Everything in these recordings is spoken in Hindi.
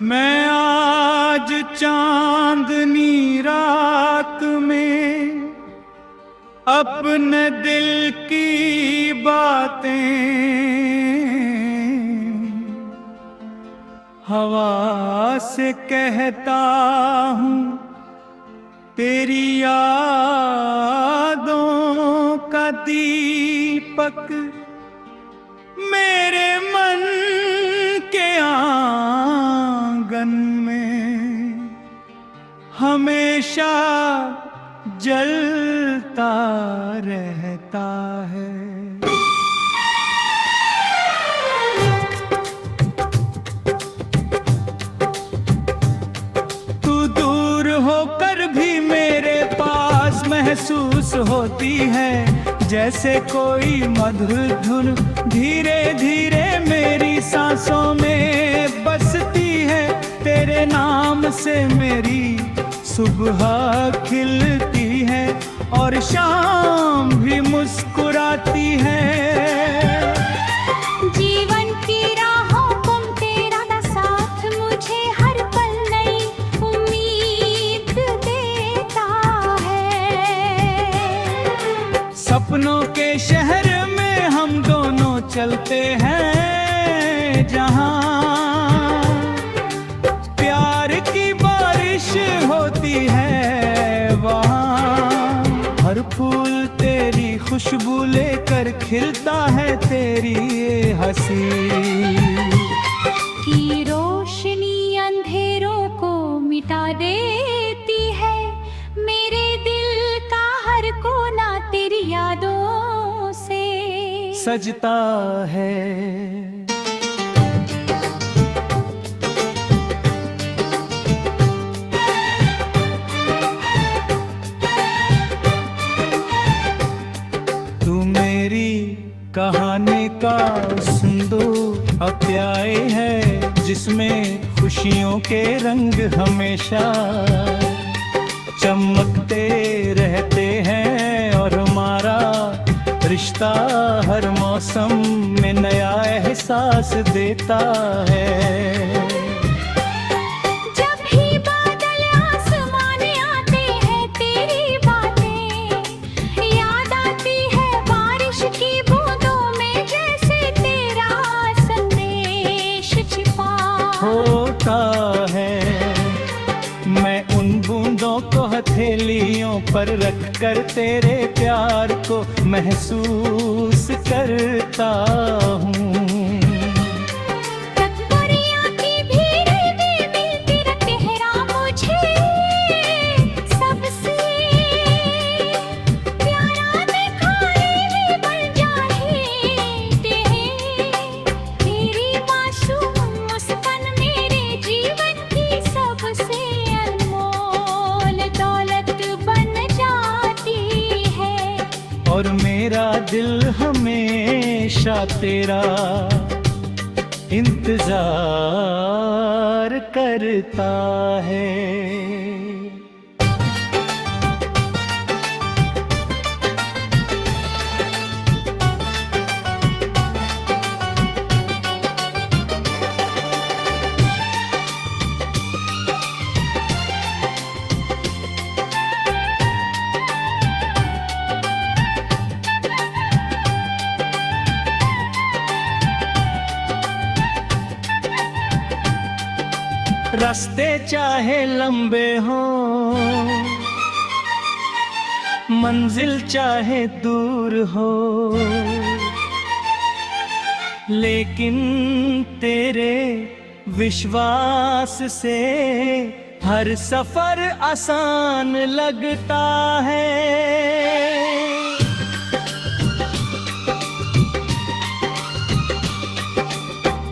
मैं आज चांदनी रात में अपने दिल की बातें हवा से कहता हूँ, तेरी यादों का दीपक मेरे मन के आंगन में हमेशा जलता रहता है। तू दूर होकर भी मेरे पास महसूस होती है, जैसे कोई मधुर धुन धीरे धीरे मेरी सांसों में बसती है। तेरे नाम से मेरी सुबह खिलती है और शाम भी मुस्कुराती है। जीवन की राहों तुम तेरा साथ मुझे हर पल नई उम्मीद देता है। सपनों के शहर में हम दोनों चलते हैं, जहां प्यार की बारिश होती है, वहां हर फूल तेरी खुशबू लेकर खिलता है। तेरी ये हंसी की रोशनी अंधेरों को मिटा देती है। मेरे दिल का हर कोना तेरी यादों से सजता है। कहानी का सिंदूर अप्याय है, जिसमें खुशियों के रंग हमेशा चमकते रहते हैं और हमारा रिश्ता हर मौसम में नया एहसास देता है। होता है मैं उन बूंदों को हथेलियों पर रख कर तेरे प्यार को महसूस करता हूँ। और मेरा दिल हमेशा तेरा इंतजार करता है। रास्ते चाहे लंबे हों, मंजिल चाहे दूर हो, लेकिन तेरे विश्वास से हर सफर आसान लगता है।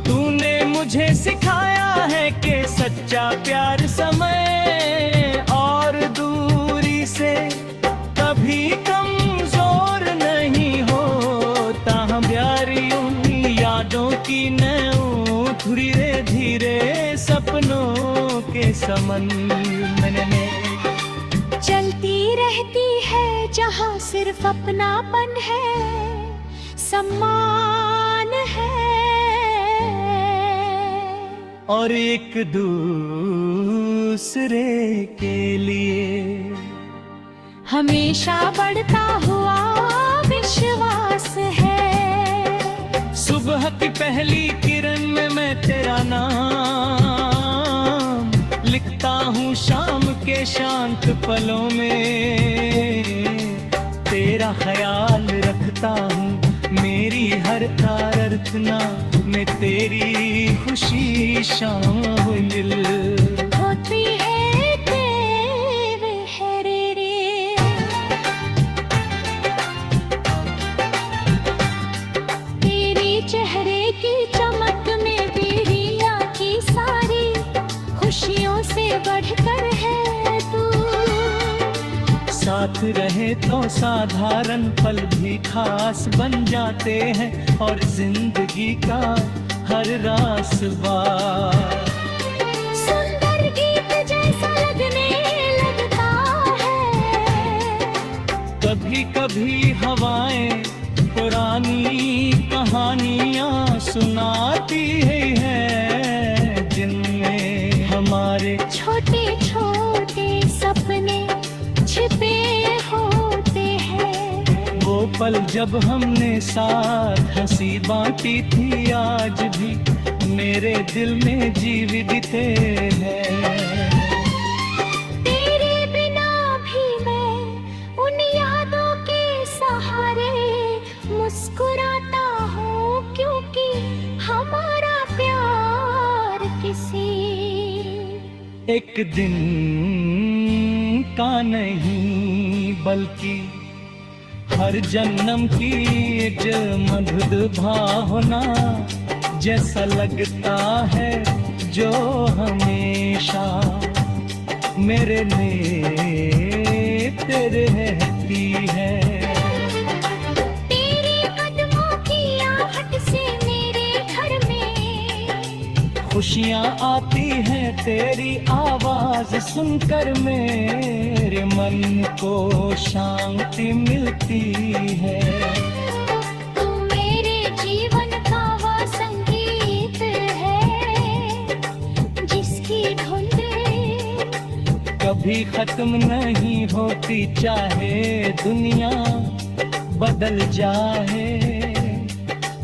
तूने मुझे सिखाया है कि सच्चा प्यार समय और दूरी से कभी कमजोर नहीं होता। हम यारियों की यादों की नैया धीरे धीरे सपनों के समंदर में चलती रहती है, जहाँ सिर्फ अपनापन है, सम्मान है। और एक दूसरे के लिए हमेशा बढ़ता हुआ विश्वास है। सुबह की पहली किरण में मैं तेरा नाम लिखता हूँ, शाम के शांत पलों में तेरा ख्याल रखता हूँ। मेरी हर प्रार्थना में तेरी खुशी शामिल होती है तेरे हेरे। तेरे चेहरे की चमक में बेरिया की सारी खुशियों से बढ़कर है तू। साथ रहे तो साधारण पल भी खास बन जाते हैं, और जिंदगी का हर रास्ता सुंदर गीत जैसा लगने लगता है। कभी कभी हवाएं पुरानी कहानियां सुनाती है, जिनमें हमारे छोटे छोटे सपने छिपे होते हैं। वो पल जब हमने साथ हंसी बांटी थी, आज भी मेरे दिल में जीवित हैं। तेरे बिना भी मैं उन यादों के सहारे मुस्कुराता हूँ, क्योंकि हमारा प्यार किसी एक दिन का नहीं बल्कि हर जन्म की एक मधुर भावना जैसा लगता है, जो हमेशा मेरे लिए तेरे रहती है। तेरे कदमों की आहट से मेरे घर में खुशियाँ आती हैं, तेरी आवाज सुनकर मेरे मन को शांति मिलती है। तू मेरे जीवन का वो संगीत है, जिसकी धुन कभी खत्म नहीं होती, चाहे दुनिया बदल जाए,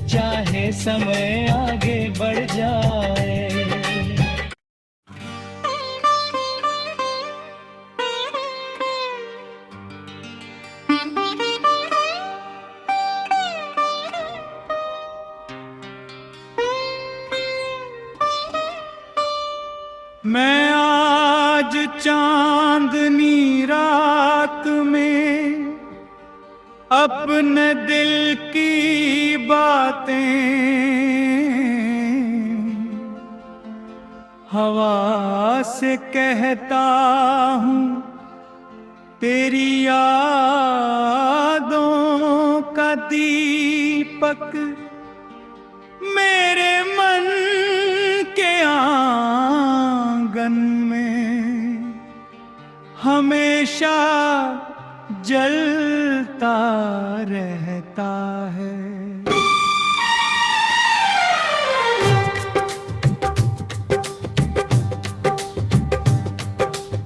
चाहे समय आगे बढ़ जाए। मैं आज चांदनी रात में अपने दिल की बातें हवा से कहता हूँ, तेरी यादों का दीपक मेरे मन के आंगन में हमेशा जलता रहता है।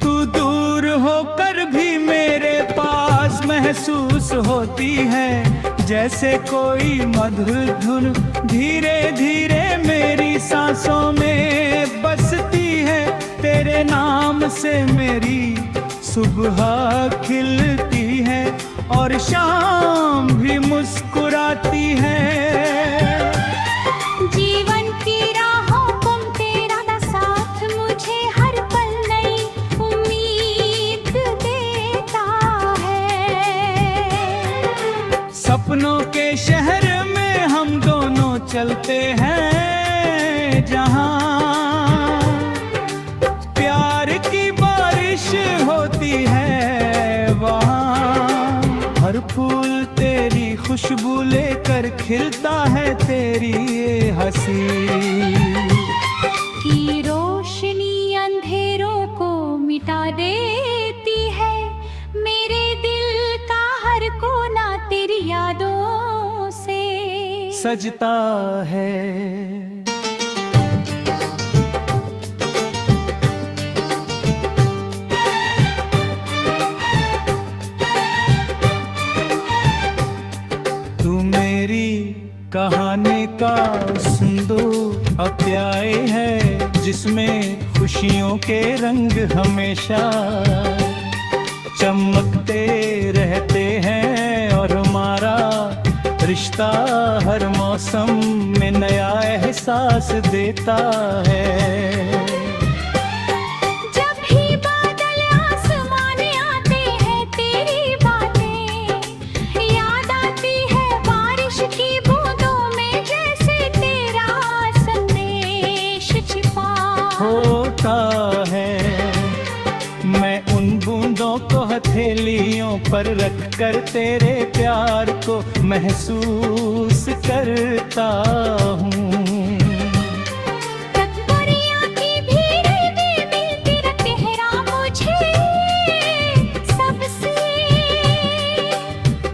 तू दूर होकर भी मेरे पास महसूस होती है, जैसे कोई मधुर धुन धीरे धीरे मेरी सांसों में बसती है। तेरे नाम से मेरी सुबह खिलती है और शाम भी मुस्कुराती है। जीवन की राहों तुम तेरा साथ मुझे हर पल नई उम्मीद देता है। सपनों के शहर में हम दोनों चलते हैं, जहां प्यार की बारिश होती है, वहां हर फूल तेरी खुशबू लेकर खिलता है। तेरी ये हंसी की रोशनी अंधेरों को मिटा देती है, मेरे दिल का हर कोना तेरी यादों से सजता है। का सिंदूर अप्याय है, जिसमें खुशियों के रंग हमेशा चमकते रहते हैं। और हमारा रिश्ता हर मौसम में नया एहसास देता है। जब भी बादल आसमान आते हैं, तेरी बातें याद आती है बारिश की बूंदों में, जैसे तेरा संदेश छिपा होता है। मैं उन बूंदों को हथेलियों पर रख कर तेरे प्यार को महसूस करता हूँ। टकरियाँ की भीड़ में मिलती तेरा मुझे सबसे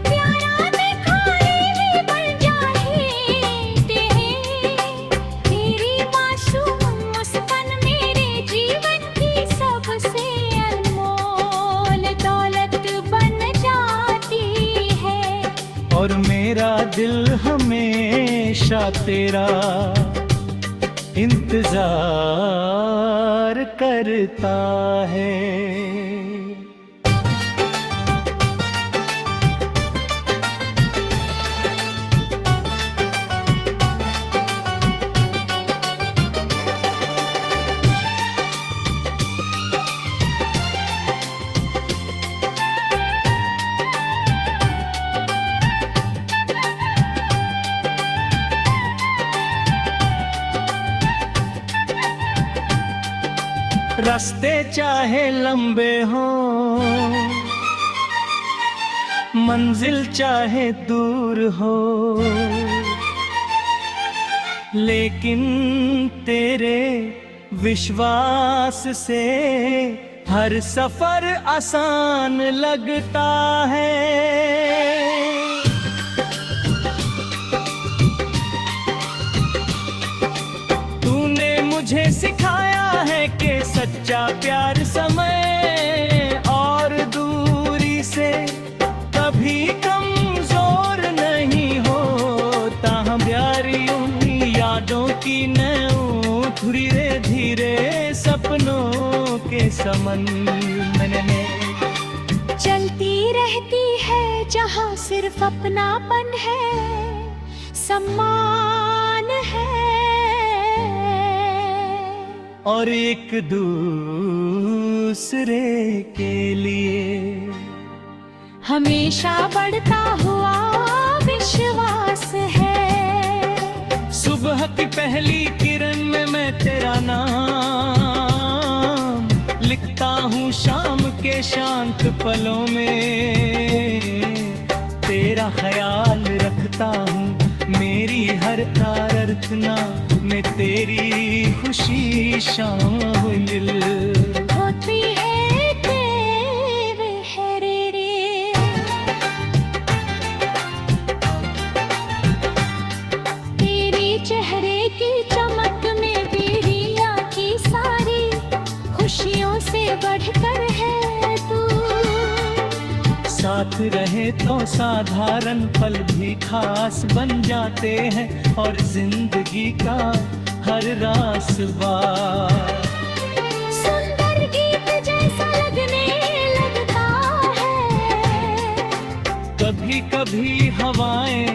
प्यारा दिखाई बन जाते हैं। तेरी मासूम मुस्कान मेरे जीवन की सबसे अनमोल दौलत बन जाती है। और मेरा दिल हमेशा तेरा इंतजार करता है। रास्ते चाहे लंबे हो, मंजिल चाहे दूर हो, लेकिन तेरे विश्वास से हर सफर आसान लगता है। तूने मुझे सिखाया है कि सच्चा प्यार समय और दूरी से कभी कमजोर नहीं होता। हम यारियों की यादों की नैया धीरे धीरे सपनों के समंदर में चलती रहती है, जहाँ सिर्फ अपनापन है, सम्मान है और एक दूसरे के लिए हमेशा बढ़ता हुआ विश्वास है। सुबह की पहली किरण में मैं तेरा नाम लिखता हूँ, शाम के शांत पलों में तेरा ख्याल रखता हूँ। मेरी हर प्रार्थना में तेरी खुशी शामिल होती है तेरे रे। तेरे चेहरे की चमक में बेरिया की सारी खुशियों से बढ़कर है तू। साथ रहे तो साधारण पल भी खास बन जाते हैं, और जिंदगी का हर रास्ता सुंदर गीत जैसा लगने लगता है। कभी कभी हवाएं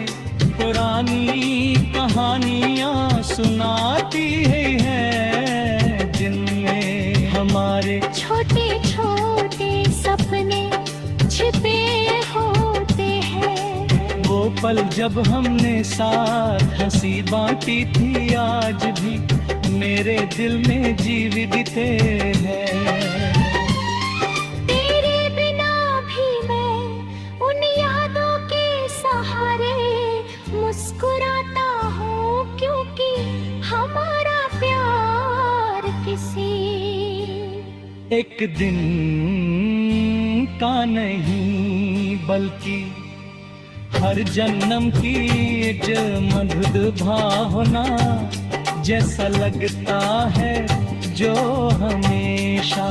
पुरानी कहानियां सुनाती है, जिनमें हमारे छोटे छोटे सपने छिपे होते हैं। वो पल जब हमने साथ हंसी बांटी थी, आज भी मेरे दिल में जीविते हैं। तेरे बिना भी मैं उन यादों के सहारे मुस्कुराता हूँ, क्योंकि हमारा प्यार किसी एक दिन का नहीं बल्कि हर जन्म की एक मधुर भावना जैसा लगता है, जो हमेशा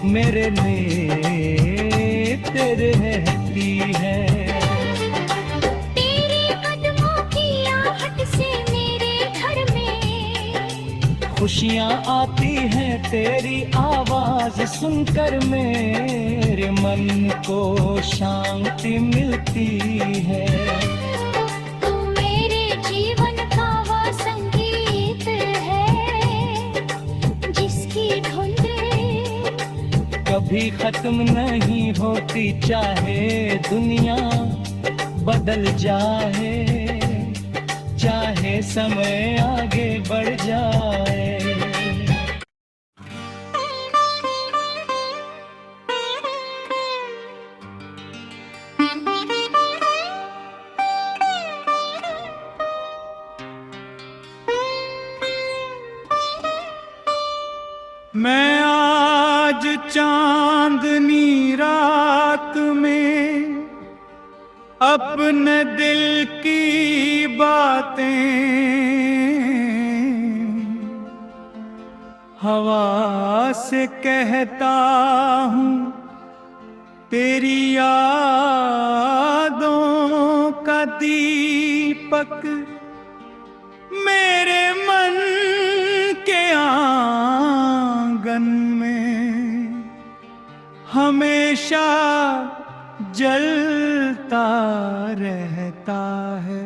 मेरे लिए तेरे रहती है। तेरे कदमों की आहट खुशियाँ आती हैं तेरी आवाज सुनकर, मेरे मन को शांति मिलती है। तू मेरे जीवन का वो संगीत है जिसकी धुन कभी खत्म नहीं होती, चाहे दुनिया बदल जाए, चाहे समय आगे बढ़ जाए। मैं आज चांदनी रात में अपने दिल की बातें हवा से कहता हूँ, तेरी यादों का दीपक मेरे मन के आंगन में हमेशा जलता रहता है।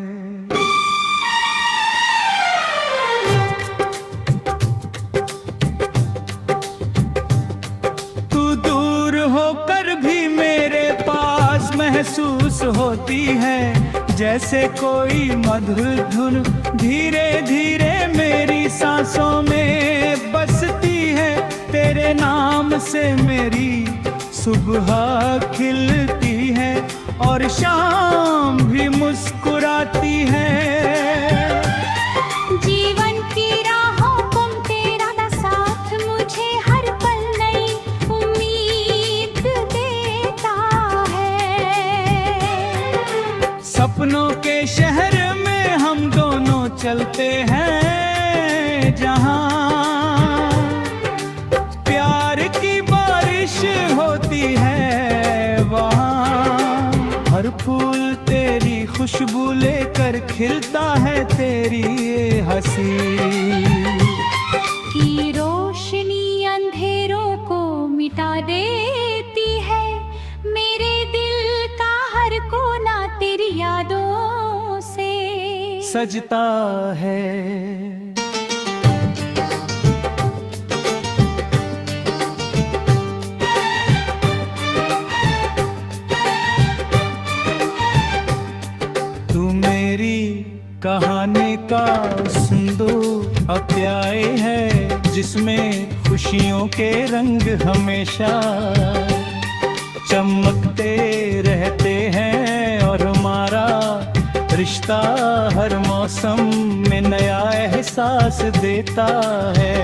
तू दूर होकर भी मेरे पास महसूस होती है, जैसे कोई मधुर धुन धीरे धीरे मेरी सांसों में बसती है। तेरे नाम से मेरी सुबह खिलती है और शाम भी मुस्कुराती है। जीवन की राहों तुम तेरा साथ मुझे हर पल नई उम्मीद देता है। सपनों के शहर में हम दोनों चलते हैं, जहां प्यार की बारिश होती है, वहां हर फूल तेरी खुशबू लेकर खिलता है। तेरी ये हंसी की रोशनी अंधेरों को मिटा देती है, मेरे दिल का हर कोना तेरी यादों से सजता है। कहानी का सिंदूर अप्याय है, जिसमें खुशियों के रंग हमेशा चमकते रहते हैं और हमारा रिश्ता हर मौसम में नया एहसास देता है।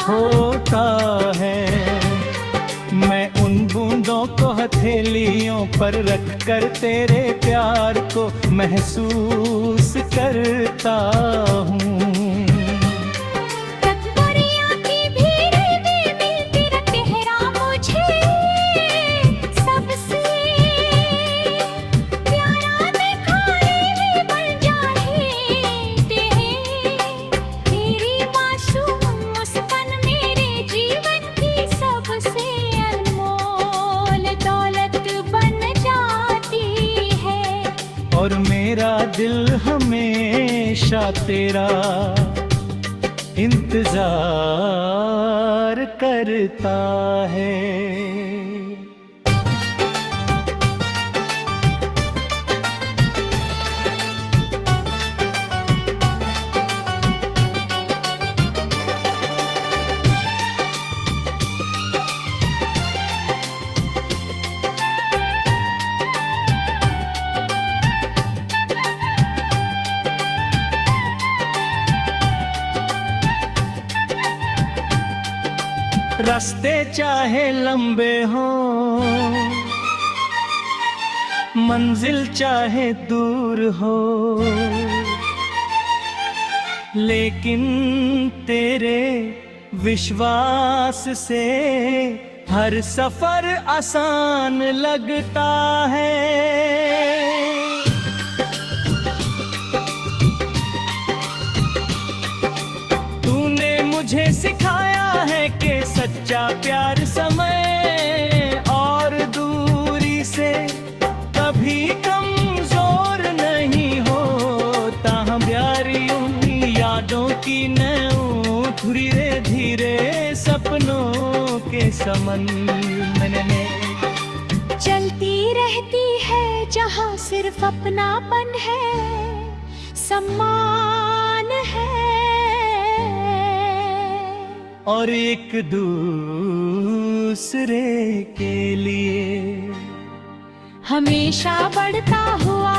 होता है मैं उन बूंदों को हथेलियों पर रख कर तेरे प्यार को महसूस करता हूँ। और मेरा दिल हमेशा तेरा इंतजार करता है। रास्ते चाहे लंबे हो, मंजिल चाहे दूर हो, लेकिन तेरे विश्वास से हर सफर आसान लगता है। तूने मुझे सिखाया है कि सच्चा प्यार समय और दूरी से कभी कमजोर नहीं होता। हम यारियों की यादों की नैऊ धीरे धीरे सपनों के समंदर में चलती रहती है जहाँ सिर्फ अपनापन है, सम्मान है और एक दूसरे के लिए हमेशा बढ़ता हुआ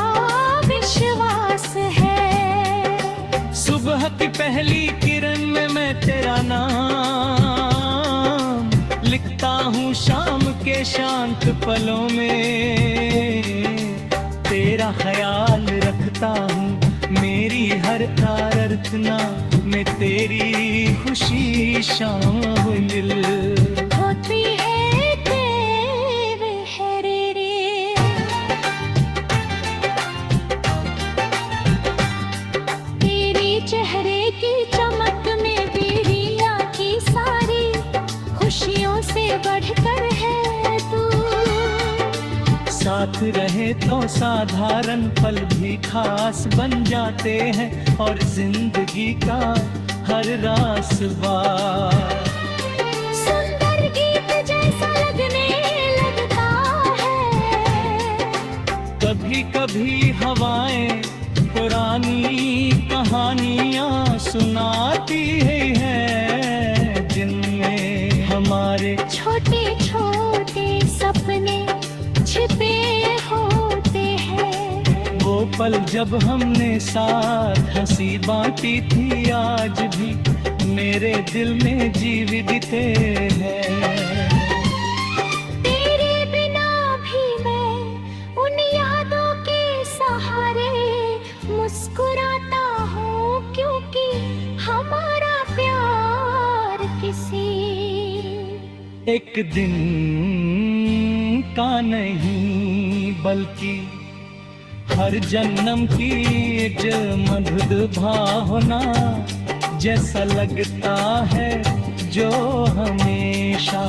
विश्वास है। सुबह की पहली किरण में मैं तेरा नाम लिखता हूँ, शाम के शांत पलों में तेरा ख्याल रखता हूँ। मेरी हर प्रार्थना में तेरी खुशी शामिल होती है तेरे रे। तेरी चेहरे की चमक में बेरिया की सारी खुशियों से बढ़कर है तू। साथ रहे तो साधारण पल भी खास बन जाते हैं और जिंदगी का हर रास्ता सुंदर गीत जैसा लगने लगता है। कभी कभी हवाएं पुरानी कहानियां सुनाती है जिनमें हमारे छोटे छोटे सपने छिपे होते हैं। वो पल जब हमने साथ हंसी बांटी थी आज भी मेरे दिल में जीविते हैं। तेरे बिना भी मैं उन यादों के सहारे मुस्कुराता हूँ, क्योंकि हमारा प्यार किसी एक दिन का नहीं बल्कि हर जन्म की एक मधुर भावना जैसा लगता है, जो हमेशा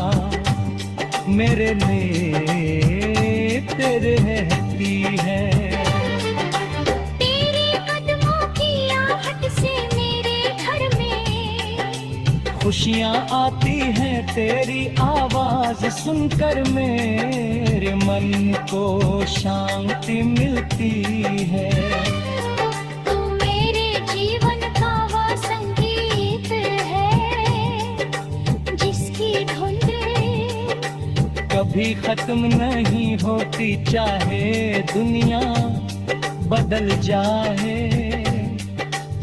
मेरे लिए तेरे रहती है। तेरे कदमों की आहट से मेरे घर में खुशियाँ आती हैं तेरी आवाज सुनकर, मेरे मन को शांति मिलती है। तू मेरे जीवन का वो संगीत है जिसकी धुन कभी खत्म नहीं होती, चाहे दुनिया बदल जाए,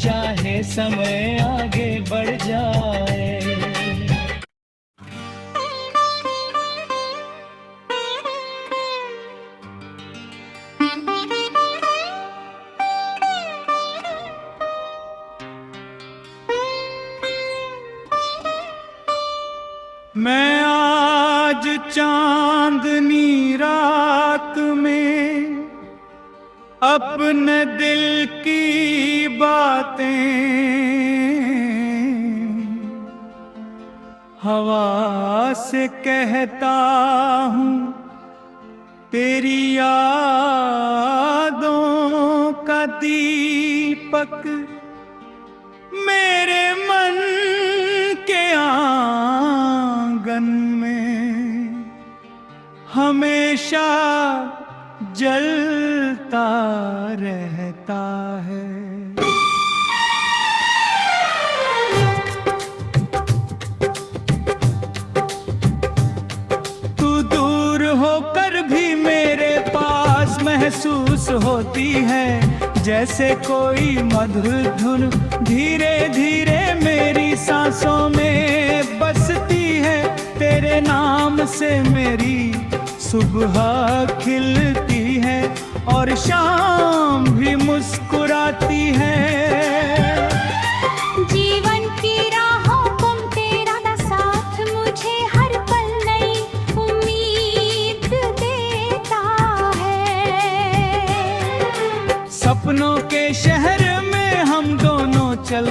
चाहे समय आगे बढ़ जाए। मैं आज चांदनी रात में अपने दिल की बातें हवा से कहता हूँ, तेरी यादों का दीपक मेरे मन के आंगन में हमेशा जलता रहता है। तू दूर होकर भी मेरे पास महसूस होती है, जैसे कोई मधुर धुन धीरे धीरे मेरी सांसों में बसती है। तेरे नाम से मेरी सुबह खिलती है और शाम भी मुस्कुराती है।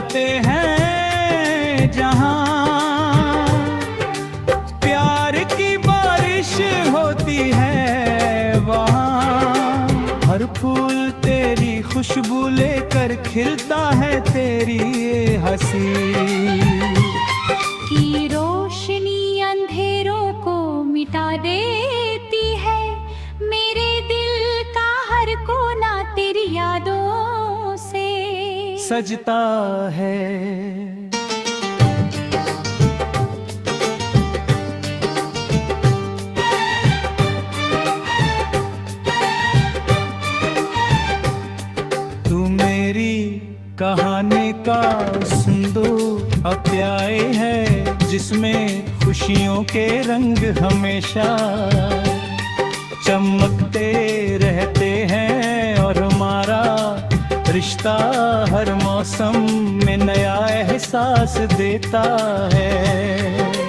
करते हैं जहां, प्यार की बारिश होती है वहां। हर फूल तेरी खुशबू लेकर खिलता है, तेरी ये हंसी की रोशनी अंधेरों को मिटा देती है। मेरे दिल का हर कोना तेरी यादों से सजता है। तू मेरी कहानी का सिंदूर अप्याए है, जिसमें खुशियों के रंग हमेशा चमकते रहते हैं, और हमारा रिश्ता हर मौसम में नया एहसास देता है।